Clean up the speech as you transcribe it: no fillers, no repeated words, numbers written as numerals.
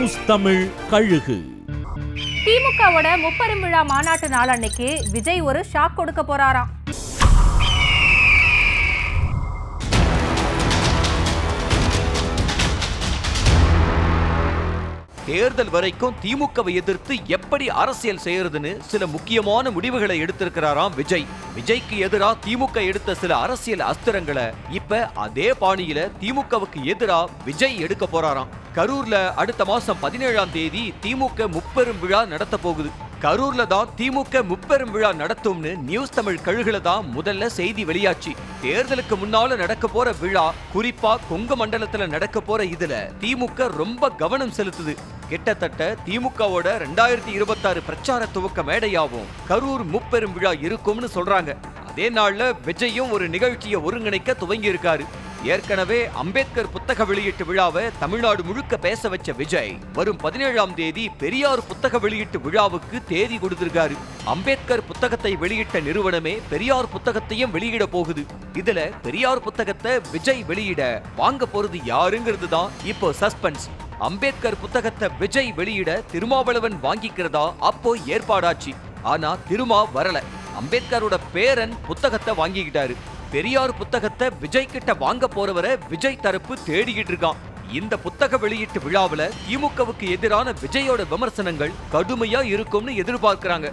News Tamil கழுகு. திமுகவோட முப்பெரும் விழா மாநாட்டு நாள் அன்னைக்கு விஜய் ஒரு ஷாக் கொடுக்க போறாராம். தேர்தல் வரைக்கும் திமுகவை எதிர்த்து எப்படி அரசியல் செய்யறதுன்னு சில முக்கியமான முடிவுகளை எடுத்திருக்கிறாராம் விஜய். விஜய்க்கு எதிரா திமுக எடுத்த சில அரசியல் அஸ்திரங்களை இப்ப அதே பாணியில திமுகவுக்கு எதிரா விஜய் எடுக்க போறாராம். கரூர்ல அடுத்த மாசம் 17ஆம் தேதி திமுக முப்பெரும் விழா நடத்த போகுது. கரூர்ல தான் திமுக முப்பெரும் விழா நடத்தும்னு நியூஸ் தமிழ் கழுகுல தான் முதல்ல செய்தி வெளியாச்சு. தேர்தலுக்கு முன்னால நடக்க போற விழா, குறிப்பா கொங்கு மண்டலத்துல நடக்க போற இதுல திமுக ரொம்ப கவனம் செலுத்துது. கிட்டத்தட்ட திமுகவோட 2026 பிரச்சார துவக்க மேடையாவும் கரூர் முப்பெரும் விழா இருக்கும்னு சொல்றாங்க. அதே நாள்ல விஜயும் ஒரு நிகழ்ச்சியை ஒருங்கிணைக்க துவங்கி இருக்காரு. ஏற்கனவே அம்பேத்கர் புத்தக வெளியீட்டு விழாவை தமிழ்நாடு முழுக்க பேச வச்ச விஜய் வரும் 17ஆம் தேதி பெரியார் புத்தக வெளியீட்டு விழாவுக்கு தேதி கொடுத்திருக்காரு. அம்பேத்கர் புத்தகத்தை வெளியிட்ட நிறுவனமே பெரியார் புத்தகத்தையும் வெளியிட போகுது. இதுல பெரியார் புத்தகத்தை விஜய் வெளியிட வாங்க போறது யாருங்கிறது தான் இப்போ சஸ்பென்ஸ். அம்பேத்கர் புத்தகத்தை விஜய் வெளியிட திருமாவளவன் வாங்கிக்கிறதா அப்போ ஏற்பாடாச்சு. ஆனா திருமா வரல. அம்பேத்கரோட பேரன் புத்தகத்தை வாங்கிக்கிட்டாரு. பெரியார் புத்தகத்தை விஜய் கிட்ட வாங்க போறவரை விஜய் தரப்பு தேடிக்கிட்டு இருக்கான். இந்த புத்தக வெளியீட்டு விழாவுல திமுகவுக்கு எதிரான விஜயோட விமர்சனங்கள் கடுமையா இருக்கும்னு எதிர்பார்க்கிறாங்க.